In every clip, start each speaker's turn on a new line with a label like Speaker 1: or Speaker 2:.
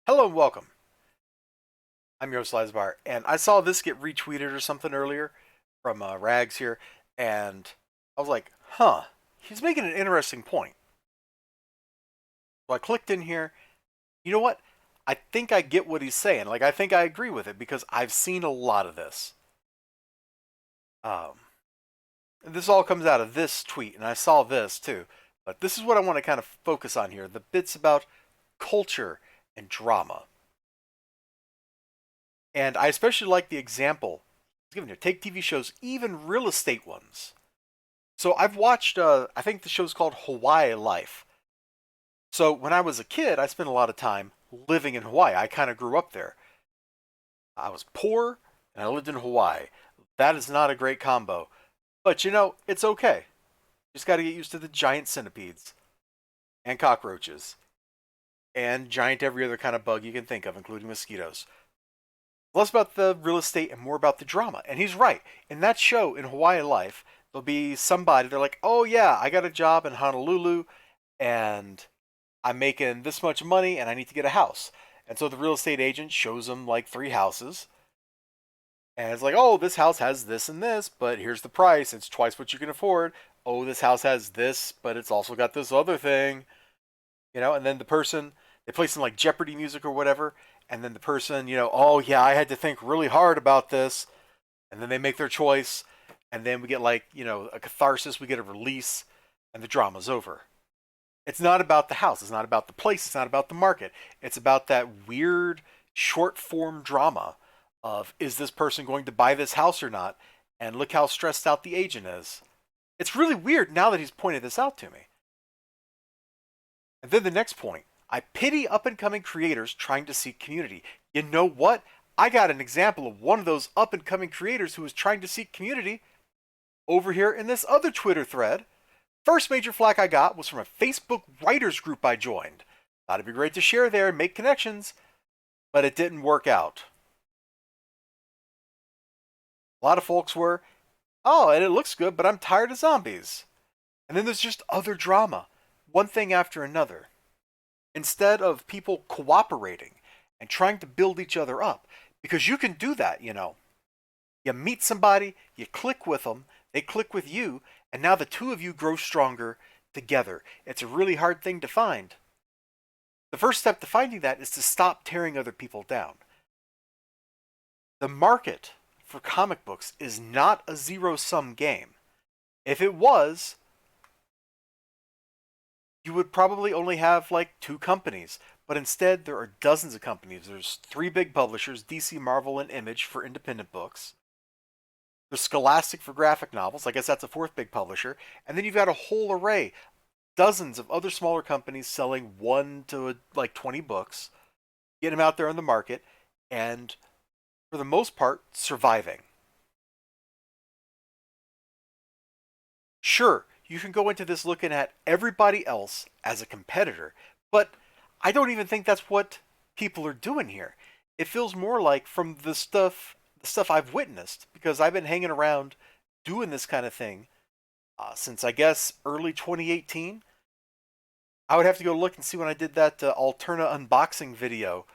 Speaker 1: Hello and welcome. I'm your host, Elizibar, and I saw this get retweeted or something earlier from Rags here, and I was like, huh, he's making an interesting point. So I clicked in here. You know what? I think I get what he's saying. Like, I think I agree with it because I've seen a lot of this. Um, this all comes out of this tweet, and I saw this too. But this is what I want to kind of focus on here, the bits about culture and drama. And I especially like the example he's given here. Take TV shows, even real estate ones. So I've watched, I think the show's called Hawaii Life. So when I was a kid, I spent a lot of time living in Hawaii. I kind of grew up there. I was poor and I lived in Hawaii. That is not a great combo. But it's okay. Just got to get used to the giant centipedes and cockroaches and giant every other kind of bug you can think of, including mosquitoes. Less about the real estate and more about the drama. And he's right. In that show, in Hawaii Life, there'll be somebody, they're like, oh yeah, I got a job in Honolulu and I'm making this much money and I need to get a house. And so the real estate agent shows them like three houses. And it's like, oh, this house has this and this, but here's the price. It's twice what you can afford. Oh, this house has this, but it's also got this other thing. And then the person, they play some like Jeopardy music or whatever. And then the person, oh yeah, I had to think really hard about this. And then they make their choice. And then we get like, a catharsis, we get a release, and the drama's over. It's not about the house. It's not about the place. It's not about the market. It's about that weird short form drama of is this person going to buy this house or not? And look how stressed out the agent is. It's really weird now that he's pointed this out to me. And then the next point, I pity up and coming creators trying to seek community. You know what? I got an example of one of those up and coming creators who was trying to seek community over here in this other Twitter thread. First major flack I got was from a Facebook writers group I joined. Thought it'd be great to share there and make connections, but it didn't work out. A lot of folks were, oh, and it looks good, but I'm tired of zombies. And then there's just other drama, one thing after another. Instead of people cooperating and trying to build each other up, because you can do that. You meet somebody, you click with them, they click with you, and now the two of you grow stronger together. It's a really hard thing to find. The first step to finding that is to stop tearing other people down. The market for comic books is not a zero-sum game. If it was, you would probably only have like two companies. But instead, there are dozens of companies. There's three big publishers, DC, Marvel, and Image for independent books. There's Scholastic for graphic novels. I guess that's a fourth big publisher. And then you've got a whole array, dozens of other smaller companies selling 1 to like 20 books, getting them out there on the market, and for the most part, surviving. Sure, you can go into this looking at everybody else as a competitor, but I don't even think that's what people are doing here. It feels more like from the stuff I've witnessed because I've been hanging around doing this kind of thing since I guess early 2018. I would have to go look and see when I did that Alterna unboxing video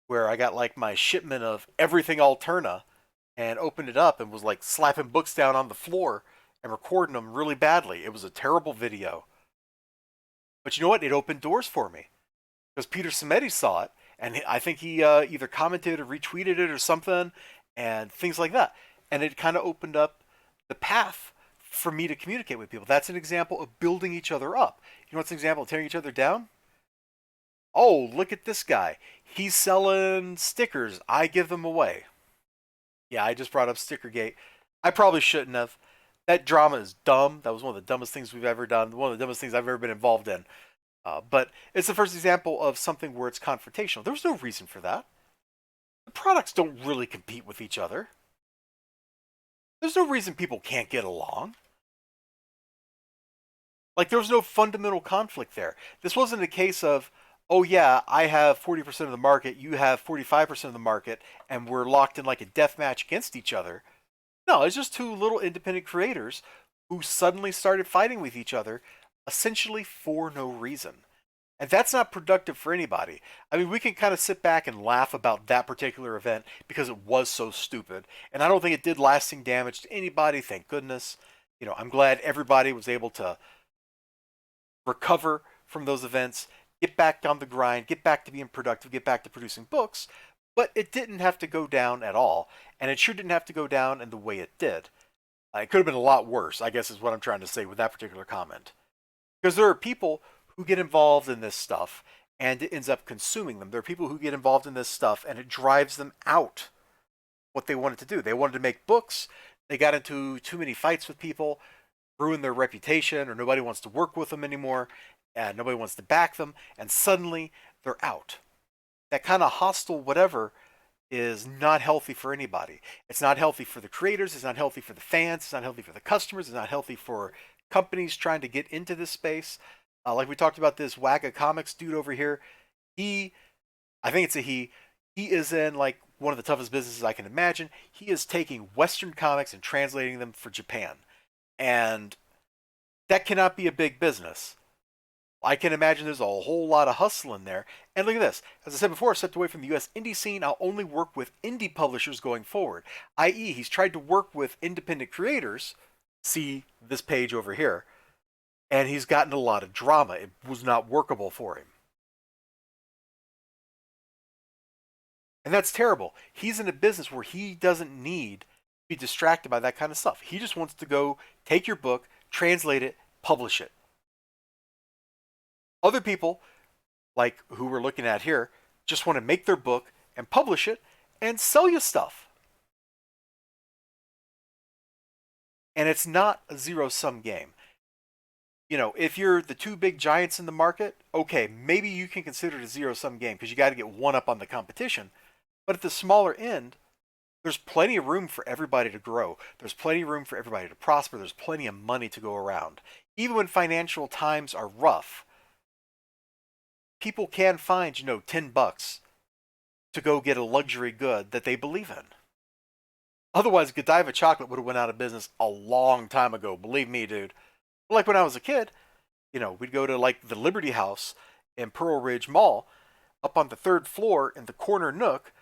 Speaker 1: where I got like my shipment of everything Alterna and opened it up and was like slapping books down on the floor and recording them really badly. It was a terrible video. But you know what? It opened doors for me because Peter Simeti saw it, and I think he either commented or retweeted it or something, and things like that. And it kind of opened up the path for me to communicate with people. That's an example of building each other up. You know what's an example of tearing each other down? Oh, look at this guy. He's selling stickers. I give them away. Yeah, I just brought up Stickergate. I probably shouldn't have. That drama is dumb. That was one of the dumbest things we've ever done. One of the dumbest things I've ever been involved in. But it's the first example of something where it's confrontational. There was no reason for that. The products don't really compete with each other. There's no reason people can't get along. Like, there was no fundamental conflict there. This wasn't a case of, oh yeah, I have 40% of the market, you have 45% of the market, and we're locked in like a death match against each other. No, it's just two little independent creators who suddenly started fighting with each other, essentially for no reason. And that's not productive for anybody. I mean, we can kind of sit back and laugh about that particular event because it was so stupid. And I don't think it did lasting damage to anybody, thank goodness. I'm glad everybody was able to recover from those events, get back on the grind, get back to being productive, get back to producing books. But it didn't have to go down at all. And it sure didn't have to go down in the way it did. It could have been a lot worse, I guess is what I'm trying to say with that particular comment. Because there are people who get involved in this stuff and it ends up consuming them. There are people who get involved in this stuff and it drives them out what they wanted to do. They wanted to make books. They got into too many fights with people, ruined their reputation, or nobody wants to work with them anymore, and nobody wants to back them, and suddenly they're out. That kind of hostile whatever is not healthy for anybody. It's not healthy for the creators, it's not healthy for the fans, it's not healthy for the customers, it's not healthy for companies trying to get into this space. Like we talked about this Wagga Comics dude over here. I think it's a he is in like one of the toughest businesses I can imagine. He is taking Western comics and translating them for Japan. And that cannot be a big business. I can imagine there's a whole lot of hustle in there. And look at this. As I said before, I stepped away from the US indie scene. I'll only work with indie publishers going forward. I.e., he's tried to work with independent creators. See this page over here. And he's gotten a lot of drama. It was not workable for him. And that's terrible. He's in a business where he doesn't need to be distracted by that kind of stuff. He just wants to go take your book, translate it, publish it. Other people, like who we're looking at here, just want to make their book and publish it and sell you stuff. And it's not a zero-sum game. If you're the two big giants in the market, okay, maybe you can consider it a zero-sum game because you got to get one up on the competition. But at the smaller end, there's plenty of room for everybody to grow. There's plenty of room for everybody to prosper. There's plenty of money to go around. Even when financial times are rough, people can find, $10 to go get a luxury good that they believe in. Otherwise, Godiva chocolate would have went out of business a long time ago. Believe me, dude. Like when I was a kid, we'd go to like the Liberty House in Pearl Ridge Mall up on the third floor in the corner nook.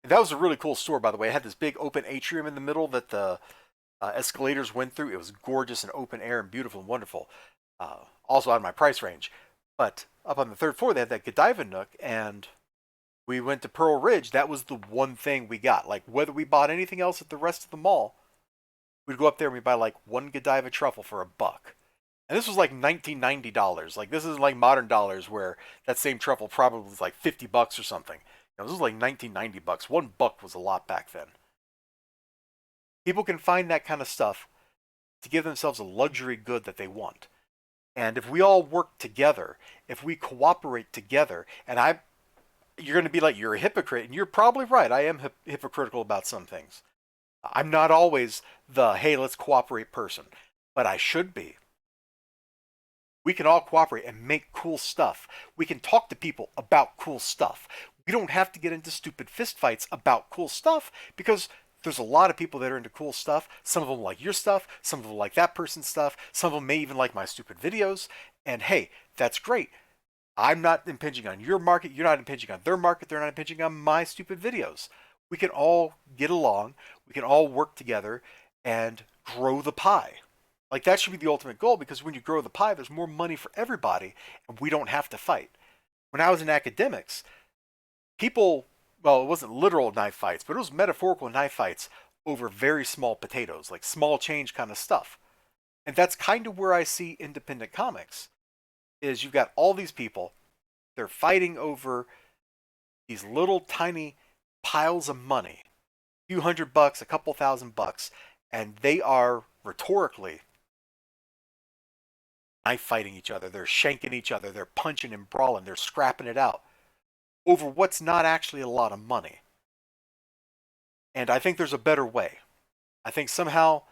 Speaker 1: And that was a really cool store, by the way. It had this big open atrium in the middle that the escalators went through. It was gorgeous and open air and beautiful and wonderful. Also out of my price range. But up on the third floor, they had that Godiva nook, and we went to Pearl Ridge. That was the one thing we got. Like, whether we bought anything else at the rest of the mall, we'd go up there and we'd buy like one Godiva truffle for $1. And this was like $1990. Like, this isn't like modern dollars where that same truffle probably was like $50 or something. This was like 1990 bucks. $1 was a lot back then. People can find that kind of stuff to give themselves a luxury good that they want. And if we all work together, if we cooperate together, and you're going to be like, you're a hypocrite, and you're probably right. I am hypocritical about some things. I'm not always the, hey, let's cooperate person, but I should be. We can all cooperate and make cool stuff. We can talk to people about cool stuff. We don't have to get into stupid fistfights about cool stuff because there's a lot of people that are into cool stuff. Some of them like your stuff. Some of them like that person's stuff. Some of them may even like my stupid videos. And hey, that's great. I'm not impinging on your market. You're not impinging on their market. They're not impinging on my stupid videos. We can all get along. We can all work together and grow the pie. Like, that should be the ultimate goal, because when you grow the pie, there's more money for everybody, and we don't have to fight. When I was in academics, people, well, it wasn't literal knife fights, but it was metaphorical knife fights over very small potatoes, like small change kind of stuff. And that's kind of where I see independent comics, is you've got all these people, they're fighting over these little tiny piles of money, a few $100, a couple $1,000, and they are rhetorically knife fighting each other. They're shanking each other. They're punching and brawling. They're scrapping it out over what's not actually a lot of money. And I think there's a better way. I think somehow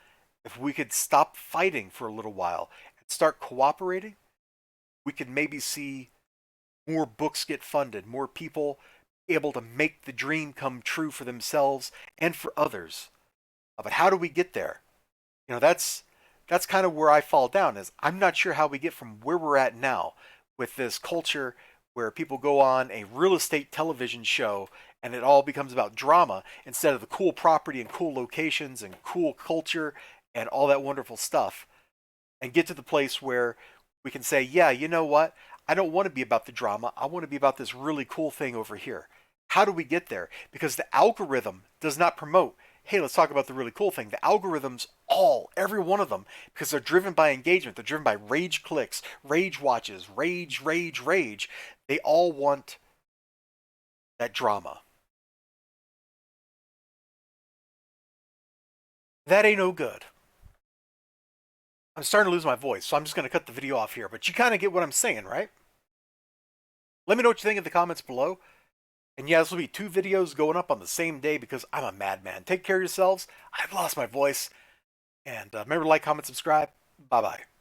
Speaker 1: if we could stop fighting for a little while and start cooperating, we could maybe see more books get funded, more people able to make the dream come true for themselves and for others. But how do we get there? That's kind of where I fall down, is I'm not sure how we get from where we're at now with this culture where people go on a real estate television show and it all becomes about drama instead of the cool property and cool locations and cool culture and all that wonderful stuff, and get to the place where we can say, yeah, you know what? I don't want to be about the drama. I want to be about this really cool thing over here. How do we get there? Because the algorithm does not promote, hey, let's talk about the really cool thing. The algorithms, every one of them, because they're driven by engagement, they're driven by rage clicks, rage watches, rage, rage, rage. They all want that drama. That ain't no good. I'm starting to lose my voice, so I'm just going to cut the video off here. But you kind of get what I'm saying, right? Let me know what you think in the comments below. And yeah, this will be 2 videos going up on the same day because I'm a madman. Take care of yourselves. I've lost my voice. And remember to like, comment, subscribe. Bye-bye.